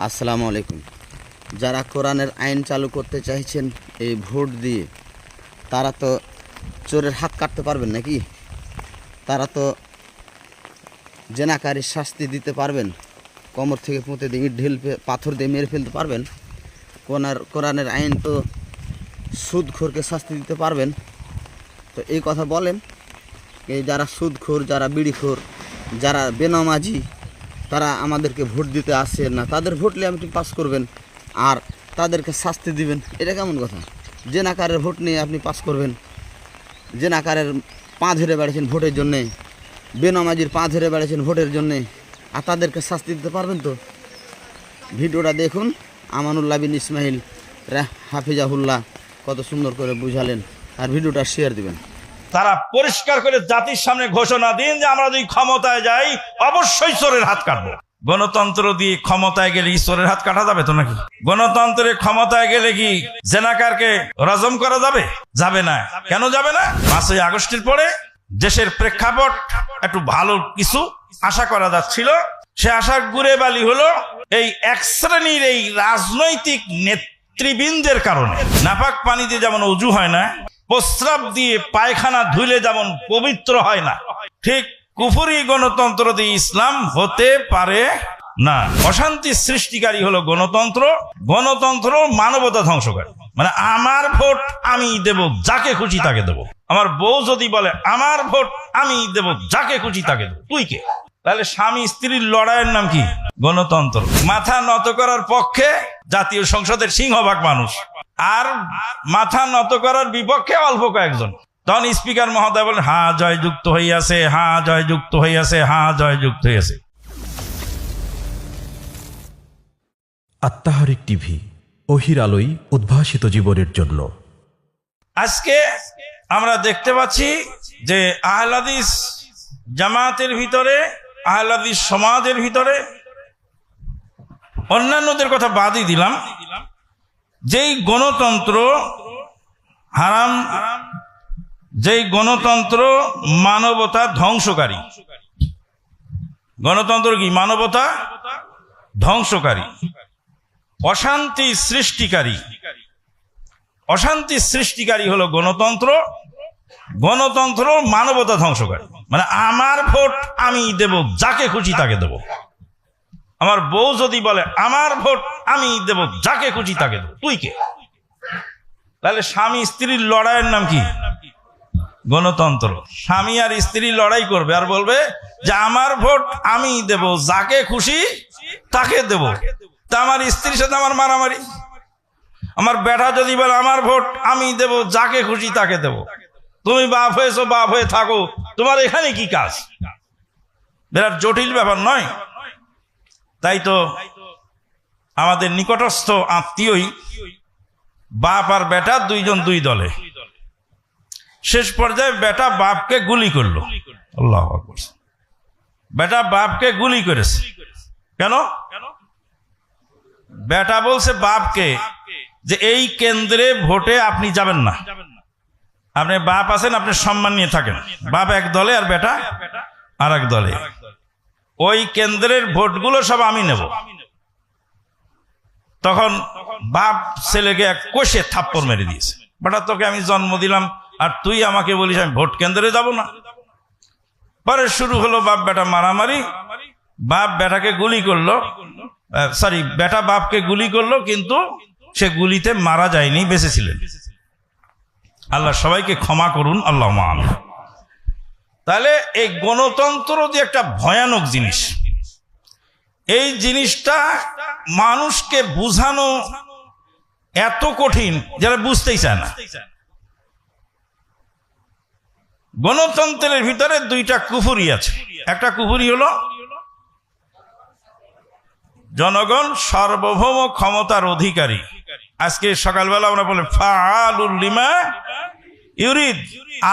আসসালামু আলাইকুম। যারা কোরআনের আইন চালু করতে চাইছেন এই ভোট দিয়ে, তারা তো চোরের হাত কাটতে পারবেন নাকি? তারা তো জেনাকারীর শাস্তি দিতে পারবেন, কোমর থেকে পুঁতে দিয়ে ইট ঢিল পাথর দিয়ে মেরে ফেলতে পারবেন। কোরআনের আইন তো সুদখোরকে শাস্তি দিতে পারবেন। তো এই কথা বলেন, এই যারা সুদখোর, যারা বিড়িখোর, যারা বেনামাজি, তারা আমাদেরকে ভোট দিতে আসে না, তাদের ভোট নিয়ে আপনি পাস করবেন আর তাদেরকে শাস্তি দিবেন, এটা কেমন কথা? জেনাকারের ভোট নিয়ে আপনি পাস করবেন, জেনাকারের পা ধরে বেড়েছেন ভোটের জন্যে, বেনামাজির পা ধরে বেড়েছেন ভোটের জন্যে, আর তাদেরকে শাস্তি দিতে পারবেন? তো ভিডিওটা দেখুন, আমানুল্লাহ বিন ইসমাইল হাফিজাহুল্লাহ কত সুন্দর করে বুঝালেন, আর ভিডিওটা শেয়ার দিবেন। তারা পরিষ্কার করে জাতির সামনে ঘোষণা দিন যে আমরা যদি ক্ষমতায় যাই অবশ্যই চোরের হাত কাটবো। গণতন্ত্র দিয়ে ক্ষমতায় গেলে ঈশ্বরের হাত কাটা যাবে তো নাকি? গণতন্ত্রে ক্ষমতায় গেলে কি জেনাকারকে রজম করা যাবে? যাবে না। কেন যাবে না? 5ই আগস্টের পরে দেশের প্রেক্ষাপট একটু ভালো কিছু আশা করা যাচ্ছিল, সে আশা ঘুরে বালি হলো এই এক শ্রেণীর এই রাজনৈতিক নেতৃবৃন্দের কারণে। নাপাক পানি দিয়ে যেমন অজু হয় না, প্রস্রাব দিয়ে পায়খানা ধুইলে যেমন পবিত্র হয় না, ঠিক কুফরি গণতন্ত্র দিয়ে ইসলাম হতে পারে না। অশান্তি সৃষ্টিকারী হলো গণতন্ত্র। গণতন্ত্র মানবতা ধ্বংসকারী। মানে আমার ভোট আমি দেব, যাকে খুশি তাকে দেব। আমার বউ যদি বলে আমার ভোট আমি দেব, যাকে খুশি তাকে দেব, তুই কে? তাহলে স্বামী স্ত্রীর লড়াইয়ের নাম কি? গণতন্ত্র। মাথা নত করার পক্ষে জাতীয় সংসদের সিংহভাগ মানুষ, আর মাথা নত করার বিপক্ষে অল্প কয়েকজন। তখন স্পিকার মহোদয় বলেন হ্যাঁ জয় যুক্ত হইয়াছে, হ্যাঁ জয় যুক্ত হইয়াছে, হ্যাঁ জয় যুক্ত হইয়াছে। আত্মাহারিক টিভি, ওহির আলোয় উদ্ভাসিত জীবনের জন্য। আজকে আমরা দেখতে পাচ্ছি যে আহলে হাদিস জামাতের ভিতরে, আহলে হাদিস সমাজের ভিতরে, অন্যান্যদের কথা বাদই দিলাম, যেই গণতন্ত্র হারাম, যেই গণতন্ত্র মানবতা ধ্বংসকারী, গণতন্ত্র কি মানবতা ধ্বংসকারী, অশান্তি সৃষ্টিকারী, অশান্তি সৃষ্টিকারী হলো গণতন্ত্র। গণতন্ত্র মানবতা ধ্বংসকারী। মানে আমার ভোট আমি দেব, যাকে খুশি তাকে দেব। আমার বউ যদি বলে আমার ভোট আমি দেব, যাকে খুশি তাকে দেব, তুই কে? তাহলে স্বামী স্ত্রীর লড়াইয়ের নাম কি? গণতন্ত্র। স্বামী আর স্ত্রী লড়াই করবে আর বলবে যে আমার ভোট আমি দেব, যাকে খুশি তাকে দেব। তা আমার স্ত্রীর সাথে আমার মারামারি। আমার বেটা যদি বলে আমার ভোট আমি দেব, যাকে খুশি তাকে দেব, তুমি বাপ হয়েছো, বাপ হয়ে থাকো, তোমার এখানে কি কাজ? বিরাট জটিল ব্যাপার নয়? তাই তো আমাদের নিকটস্থ আত্মীয়ই বাপ আর বেটা দুইজন দুই দলে। শেষ পর্যায়ে বেটা বাপকে গুলি করলো। আল্লাহু আকবার। বেটা বাপকে গুলি করেছে। কেন? বেটা বলছে বাপকে যে এই কেন্দ্রে ভোটে আপনি যাবেন না, আপনি বাপ আছেন, আপনি সম্মান নিয়ে থাকেন। বাপ এক দলে আর বেটা আর এক দলে। ওই কেন্দ্রের ভোটগুলো সব আমি নেব। তখন বাপ ছেলেকে এক কষে থাপ্পড় মেরে দিয়েছে। বেটা তোকে আমি জন্ম দিলাম আর তুই আমাকে বলিস আমি ভোট কেন্দ্রে যাব না? পরে শুরু হলো বাপ বেটা মারামারি। বাপ বেটাকে গুলি করলো, সরি বেটা বাপকে গুলি করলো, কিন্তু সে গুলিতে মারা যায়নি, বেঁচে ছিলেন। আল্লাহ সবাইকে ক্ষমা করুন, আল্লাহুম্মা আমিন। তাহলে এই গণতন্ত্র যে একটা ভয়ানক জিনিস, এই জিনিসটা মানুষকে বুঝানো এত কঠিন যারা বুঝতেই চায় না। গণতন্ত্রের ভিতরে দুইটা কুফরি আছে। একটা কুফরি হলো জনগণ সার্বভৌম ক্ষমতার অধিকারী। আজকে সকালবেলা আমরা বলি ফাআলুল লিমা ইউরিদ।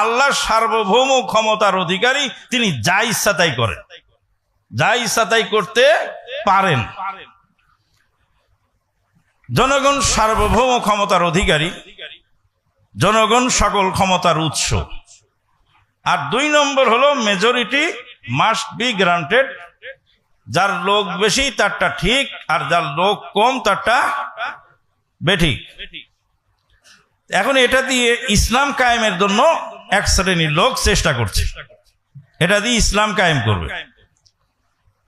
আল্লাহ সার্বভৌম ক্ষমতার অধিকারী, তিনি যা ইচ্ছা তাই করেন, যা ইচ্ছা তাই করতে পারেন। জনগণ সার্বভৌম ক্ষমতার অধিকারী, জনগণ সকল ক্ষমতার উৎস। আর 2 নম্বর হলো মেজরিটি মাস্ট বি গ্রান্টেড যার লোক বেশি তারটা ঠিক, আর যার লোক কম তারটা বেঠিক। এখন এটা দিয়ে ইসলাম কায়েমের জন্য এক শ্রেণীর লোক চেষ্টা করছে, এটা দিয়ে ইসলাম কায়েম করবে।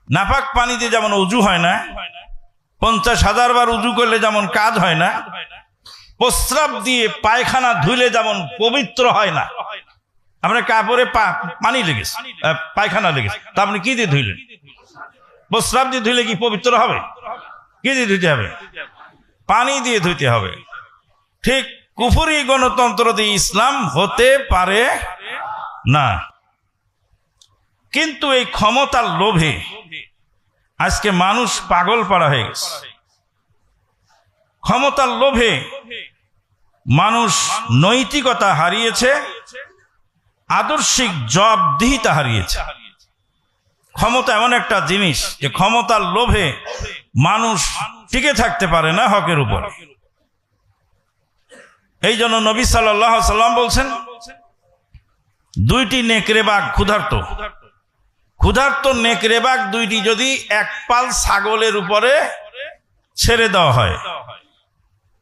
নাপাক পানিতে যেমন উজু হয় না, 50,000 বার উজু করলে যেমন কাজ হয় না, প্রস্রাব দিয়ে পায়খানা ধুইলে যেমন পবিত্র হয় না। আপনার কাপড়ে পানি লেগেছে, পায়খানা লেগেছে, তা আপনি কি দিয়ে ধুইলেন? প্রস্রাব দিয়ে ধুইলে কি পবিত্র হবে? কি দিয়ে ধুইতে হবে? পানি দিয়ে ধুইতে হবে। ঠিক কুফরি গণতন্ত্র দিয়ে ইসলাম হতে পারে না। কিন্তু এই ক্ষমতার লোভে আজকে মানুষ পাগল পাড়া হয়ে গেছে। ক্ষমতার লোভে মানুষ নৈতিকতা হারিয়েছে, আদর্শিক জবাবদিহিতা হারিয়েছে। ক্ষমতা এমন একটা জিনিস যে ক্ষমতার লোভে মানুষ টিকে থাকতে পারে না হকের উপর। এই জন্য নবী সাল্লাল্লাহু আলাইহি সাল্লাম বলছেন, দুইটি নেকড়ে বাঘ ক্ষুধার্ত নেকড়ে বাঘ দুইটি যদি এক পাল ছাগলের উপরে ছেড়ে দেওয়া হয়,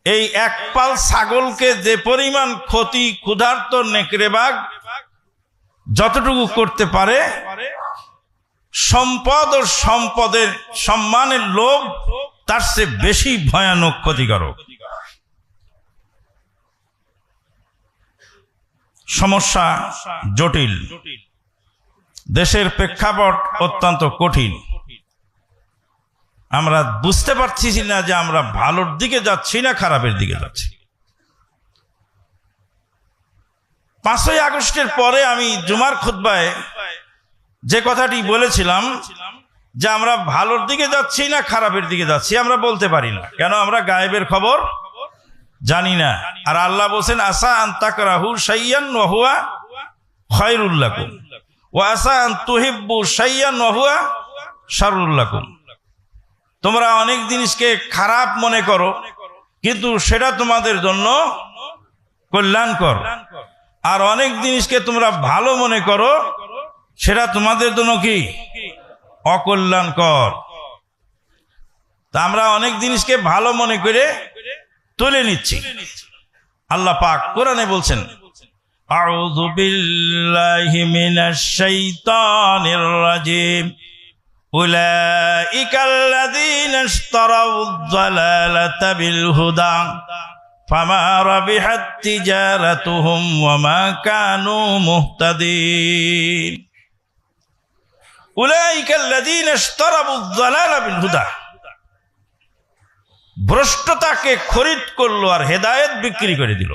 এই এক পাল ছাগলকে যে পরিমাণ ক্ষতি ক্ষুধার্ত নেকড়ে বাঘ যতটুকু করতে পারে, সম্পদ ও সম্পদের সম্মানের লোভ তার চেয়ে বেশি ভয়ানক ক্ষতিকারক। সমস্যা জটিল, দেশের প্রেক্ষাপট অত্যন্ত কঠিন। আমরা বুঝতে পারছি না যে আমরা ভালোর দিকে যাচ্ছি না খারাপের দিকে যাচ্ছি। 5ই আগস্টের পরে আমি জুমার খুতবায় যে কথাটি বলেছিলাম যে আমরা ভালোর দিকে যাচ্ছি না খারাপের দিকে যাচ্ছি, আমরা বলতে পারি না। কেন? আমরা গায়েবের খবর জানি না। আর আল্লাহ বলছেন, আসা আন তাকরাহু শাইয়ান ওয়া হুয়া খায়রুল লাকুম ওয়া আসা আন তুহিব্বু শাইয়ান ওয়া হুয়া শাররুল লাকুম। তোমরা অনেক জিনিসকে খারাপ মনে করো, কিন্তু সেটা তোমাদের জন্য কল্যাণকর। আর অনেক জিনিসকে তোমরা ভালো মনে করো, সেটা তোমাদের জন্য কি? অকল্যাণকর। তা আমরা অনেক জিনিসকে ভালো মনে করে তুলে নিচ্ছি। আল্লাহ পাক কোরআনে বলছেন, আউযু বিল্লাহি মিনাশ শাইতানির রাজিম, উলাইকাল্লাযীনা ইশতারাউয যালালাতা বিল হুদা ফামা রাবিহাত তিজারাতুহুম ওয়া মা কানু মুহতাদিন। উলাইকাল্লাযীনা ইশতারাউয যালালা বিল হুদা, ভ্রষ্টতাকে খরিদ করলো আর হেদায়েত বিক্রি করে দিল।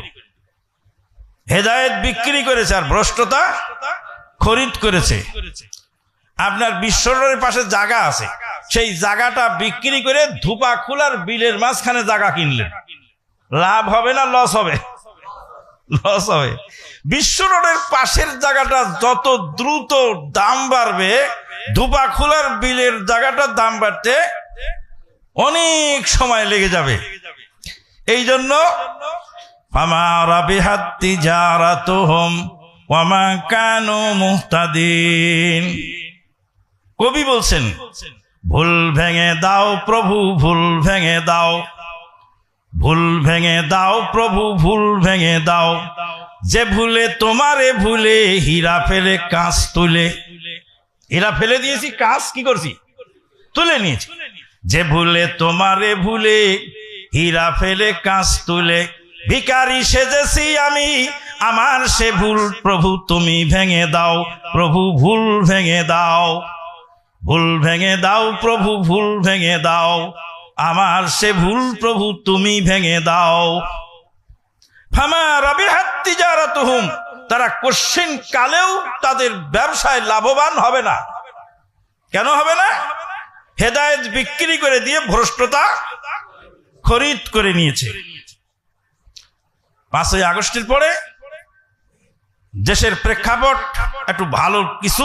হেদায়েত বিক্রি করেছে আর ভ্রষ্টতা খরিদ করেছে। আপনার বিশ্ব রোডের পাশে জায়গা আছে, সেই জায়গাটা বিক্রি করে ধুপা খোলার বিলের মাঝখানে জায়গা কিনলেন, লাভ হবে না লস হবে? লস হবে। বিশ্ব রোডের পাশের জায়গাটা যত দ্রুত দাম বাড়বে, ধুপা খোলার বিলের জায়গাটার দাম বাড়তে অনেক সময় লেগে যাবে। এই জন্য ফামা রাবিহাত তিজারাতুহুম ওয়া মা কানু মুহতাদিন। কবি বলছেন, ভুল ভেঙে দাও প্রভু, ভুল ভেঙে দাও, ভুল ভেঙে দাও প্রভু, ভুল ভেঙে দাও, যে ভুলে তোমারে ভুলে হীরা ফেলে কাঁচ তুলে। হীরা ফেলে দিয়েছি, কাঁচ কি করছি? তুলে নিয়েছি। যে ভুলে তোমারে ভুলে হীরা ফেলে কাঁচ তুলে, ভিখারি সেজেছি আমি, আমার সে ভুল প্রভু তুমি ভেঙে দাও, প্রভু ভুল ভেঙে দাও, ভুল ভেঙে দাও প্রভু, ভুল ভেঙে দাও, আমার সে ভুল প্রভু তুমি ভেঙে দাও। ফামা রাবিহাত তিজারাতুহুম, তারা কোশ্চিন কালেও তাদের ব্যবসায় লাভবান হবে না। কেন হবে না? হেদায়েত বিক্রি করে দিয়ে ভ্রষ্টতা খরিদ করে নিয়েছে। 5ই আগস্টের পরে দেশের প্রেক্ষাপট একটু ভালো কিছু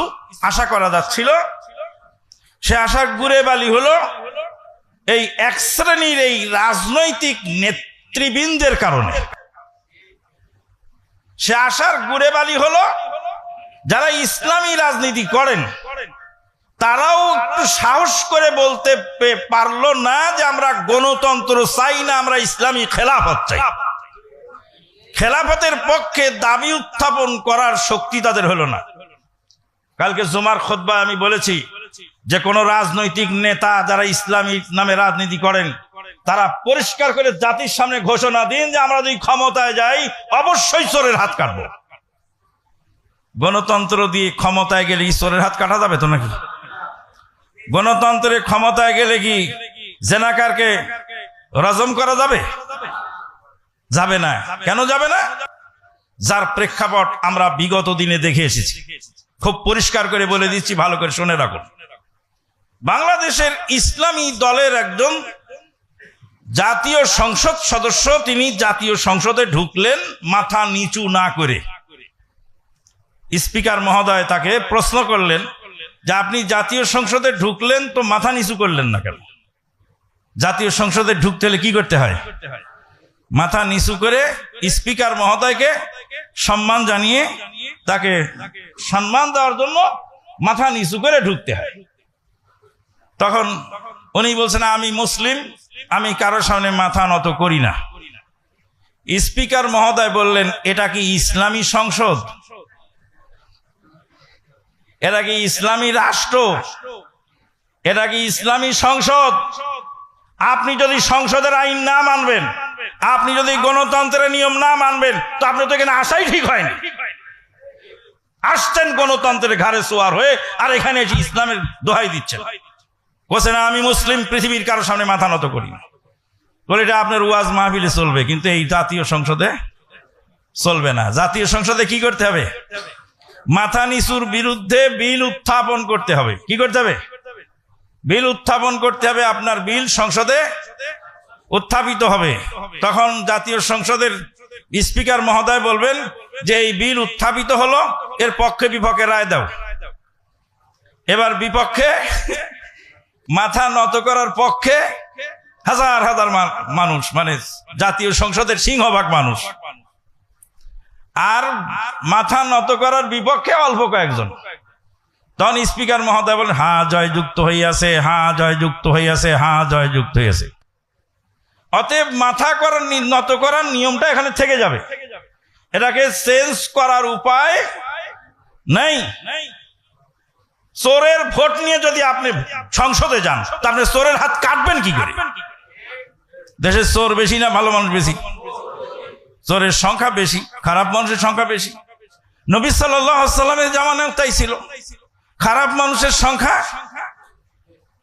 আশা করা যাচ্ছিল, সে আশা ঘুরে বালি হলো এই এক শ্রেণীর এই রাজনৈতিক নেতৃবৃন্দের কারণে। সে আশার ঘুরে বালি হলো যারা ইসলামী রাজনীতি করেন তারাও একটু সাহস করে বলতে পারলো না যে আমরা গণতন্ত্র চাই না, আমরা ইসলামী খেলাফত চাই। খেলাফতের পক্ষে দাবি উত্থাপন করার শক্তি তাদের হলো না। কালকে জুমার খুতবায় আমি বলেছি যে কোন রাজনৈতিক নেতা যারা ইসলামী নামে রাজনীতি করেন তারা পরিষ্কার করে জাতির সামনে ঘোষণা দিন যে আমরা যদি ক্ষমতায় যাই অবশ্যই চোরের হাত কাটবো। গণতন্ত্র দিয়ে ক্ষমতায় গেলে কি চোরের হাত কাটা যাবে তো নাকি? গণতন্ত্রের ক্ষমতায় গেলে কি জেনাকারকে রজম করা যাবে? যাবে না। কেন যাবে না? যার প্রেক্ষাপট আমরা বিগত দিনে দেখে এসেছি। খুব পরিষ্কার করে বলে দিচ্ছি, ভালো করে শুনে রাখুন। বাংলাদেশের ইসলামী দলের একজন জাতীয় সংসদ সদস্য, তিনি জাতীয় সংসদে ঢুকলেন মাথা নিচু না করে। স্পিকার মহোদয় তাকে প্রশ্ন করলেন যে আপনি জাতীয় সংসদে ঢুকলেন তো মাথা নিচু করলেন না কেন? জাতীয় সংসদে ঢুকতে হলে কি করতে হয়? মাথা নিচু করে স্পিকার মহোদয়কে সম্মান জানিয়ে তাকে সম্মান দেওয়ার জন্য মাথা নিচু করে ঢুকতে হয়। তখন উনি বলছেন আমি মুসলিম, আমি কারোর সামনে মাথা নত করি না। স্পিকার মহোদয় বললেন এটা কি ইসলামী সংসদ? এটা কি ইসলামী রাষ্ট্র? এটা কি ইসলামী সংসদ? আপনি যদি সংসদের আইন না মানবেন, আপনি যদি গণতন্ত্রের নিয়ম না মানবেন, তো আপনি তো এখানে আসাই ঠিক হয়নি। আসছেন গণতন্ত্রের ঘাড়ে সোয়ার হয়ে, আর এখানে এসে ইসলামের দোহাই দিচ্ছেন। বলছে না আমি মুসলিম, পৃথিবীর কারোর সামনে মাথা নত করি না। বলে এটা আপনার ওয়াজ মাহফিলে চলবে, কিন্তু এই জাতীয় সংসদে চলবে না। জাতীয় সংসদে কি করতে হবে? মাথা নিচুর বিরুদ্ধে বিল উত্থাপন করতে হবে। কি করতে হবে? বিল উত্থাপন করতে হবে। আপনার বিল সংসদে উত্থাপিত হবে। তখন জাতীয় সংসদের স্পিকার মহোদয় বলবেন যে এই বিল উত্থাপিত হলো, এর পক্ষে বিপক্ষে রায় দাও। এবার বিপক্ষে মাথা নত করার পক্ষে হাজার হাজার মানুষ, মানে জাতীয় সংসদের সিংহভাগ মানুষ, আর মাথা নত করার বিপক্ষে অল্প কয়েকজন। তখন স্পিকার মহোদয় বলেন হ্যাঁ জয়যুক্ত হইয়াছে, হ্যাঁ জয়যুক্ত হইয়াছে, হ্যাঁ জয়যুক্ত হইয়াছে। অতএব মাথা করার নত করার নিয়মটা এখানে থেকে যাবে, এটাকে চেঞ্জ করার উপায় নেই। চোরের ভোট নিয়ে যদি আপনি সংসদে যান, তা আপনি চোরের হাত কাটবেন কি করে? দেশে চোর বেশি না ভালো মানুষ বেশি? চোরের সংখ্যা বেশি, খারাপ মানুষের সংখ্যা বেশি। নবী সাল্লাল্লাহু আলাইহি ওয়াসাল্লামের জামানায় তাই ছিল, খারাপ মানুষের সংখ্যা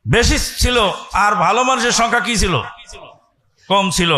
বেশি ছিল, আর ভালো মানুষের সংখ্যা কি ছিল? কম ছিল।